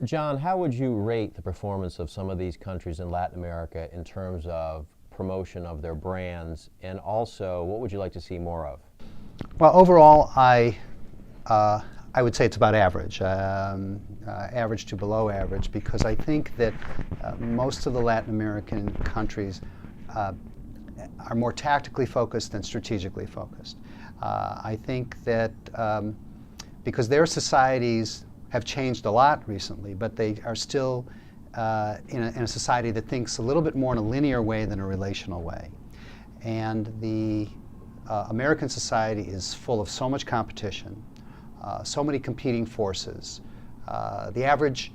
Jon, how would you rate the performance of some of these countries in Latin America in terms of promotion of their brands, and also what would you like to see more of? Well, overall, I would say it's about average, average to below average, because I think that most of the Latin American countries are more tactically focused than strategically focused. I think that because their societies have changed a lot recently, but they are still in a society that thinks a little bit more in a linear way than a relational way. And the American society is full of so much competition, so many competing forces. The average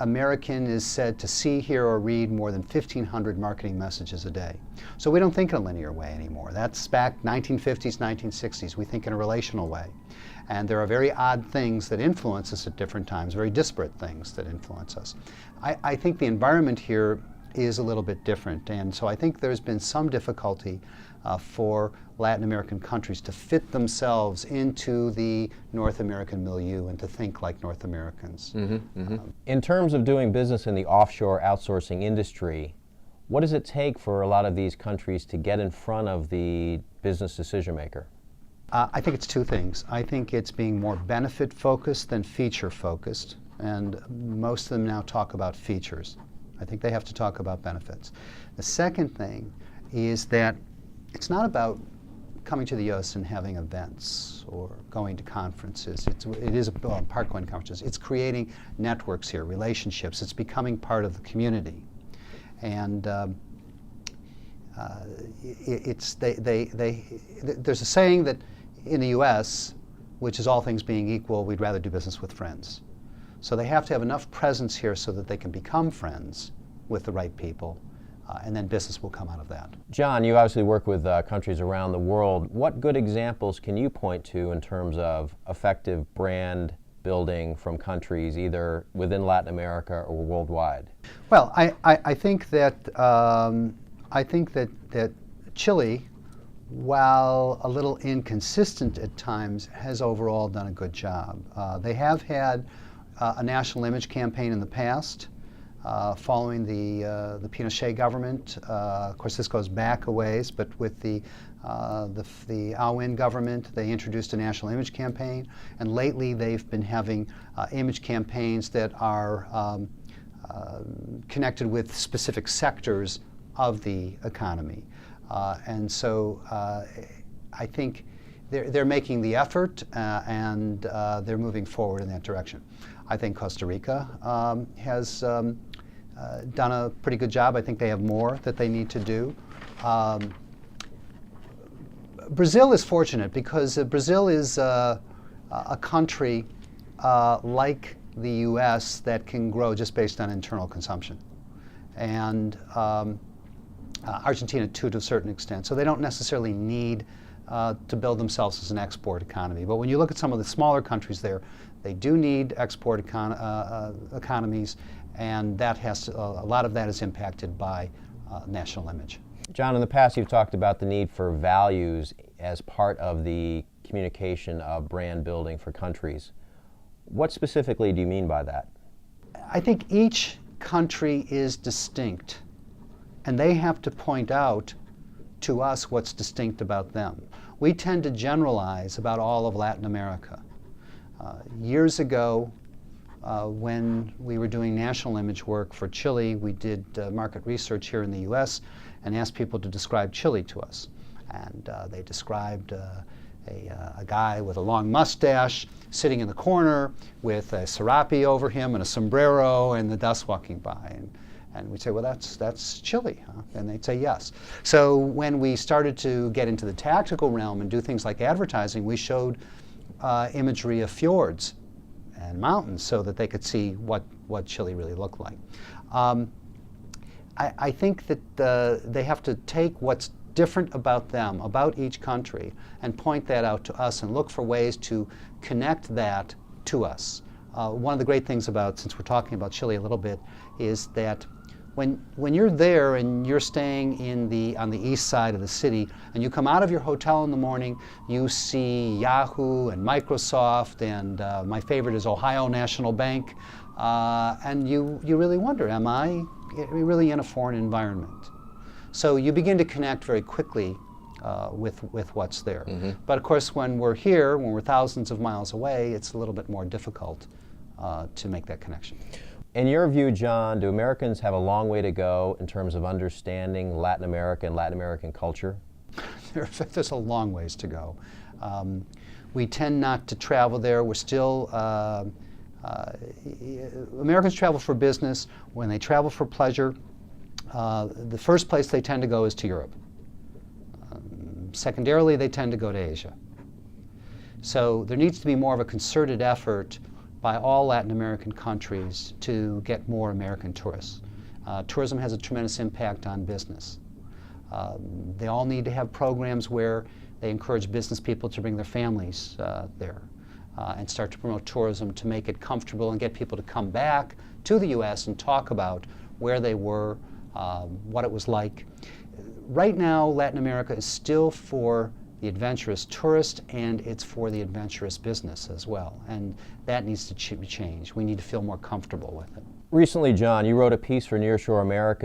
American is said to see, hear, or read more than 1,500 marketing messages a day. So we don't think in a linear way anymore. That's back 1950s, 1960s. We think in a relational way. And there are very odd things that influence us at different times, very disparate things that influence us. I think the environment here is a little bit different. And so I think there's been some difficulty for Latin American countries to fit themselves into the North American milieu and to think like North Americans. In terms of doing business in the offshore outsourcing industry, what does it take for a lot of these countries to get in front of the business decision maker? I think it's two things. I think it's being more benefit focused than feature focused, and most of them now talk about features. I think they have to talk about benefits. The second thing is that it's not about coming to the U.S. and having events or going to conferences. It is part going to conferences. It's creating networks here, relationships. It's becoming part of the community. And there's a saying that in the U.S., which is all things being equal, we'd rather do business with friends. So they have to have enough presence here so that they can become friends with the right people. And then business will come out of that. Jon, you obviously work with countries around the world. What good examples can you point to in terms of effective brand building from countries either within Latin America or worldwide? Well, I think that Chile, while a little inconsistent at times, has overall done a good job. They have had a national image campaign in the past. Following the Pinochet government. Of course, this goes back a ways, but with the Aoun government, they introduced a national image campaign, and lately they've been having image campaigns that are connected with specific sectors of the economy. And so I think they're making the effort and they're moving forward in that direction. I think Costa Rica has done a pretty good job. I think they have more that they need to do. Brazil is fortunate because Brazil is a country like the U.S. that can grow just based on internal consumption. And Argentina too, to a certain extent. So they don't necessarily need to build themselves as an export economy. But when you look at some of the smaller countries there, they do need export economies, and that has to, a lot of that is impacted by national image. Jon, in the past you've talked about the need for values as part of the communication of brand building for countries. What specifically do you mean by that? I think each country is distinct, and they have to point out to us what's distinct about them. We tend to generalize about all of Latin America. Years ago, when we were doing national image work for Chile, we did market research here in the U.S. and asked people to describe Chile to us. And they described a guy with a long mustache sitting in the corner with a serape over him and a sombrero and the dust walking by. And we'd say, well, that's Chile, huh? And they'd say yes. So when we started to get into the tactical realm and do things like advertising, we showed imagery of fjords and mountains so that they could see what Chile really looked like. I think that they have to take what's different about them, about each country, and point that out to us and look for ways to connect that to us. One of the great things about, since we're talking about Chile a little bit, is that when you're there and you're staying on the east side of the city, and you come out of your hotel in the morning, you see Yahoo and Microsoft, and my favorite is Ohio National Bank, and you really wonder, am I really in a foreign environment? So you begin to connect very quickly with what's there. Mm-hmm. But of course, when we're here, when we're thousands of miles away, it's a little bit more difficult to make that connection. In your view, Jon, do Americans have a long way to go in terms of understanding Latin America and Latin American culture? There's a long ways to go. We tend not to travel there. We're still, Americans travel for business. When they travel for pleasure, the first place they tend to go is to Europe. Secondarily, they tend to go to Asia. So there needs to be more of a concerted effort by all Latin American countries to get more American tourists. Tourism has a tremendous impact on business. They all need to have programs where they encourage business people to bring their families there and start to promote tourism to make it comfortable and get people to come back to the U.S. and talk about where they were, what it was like. Right now, Latin America is still for the adventurous tourist, and it's for the adventurous business as well. And that needs to change. We need to feel more comfortable with it. Recently, Jon, you wrote a piece for Nearshore Americas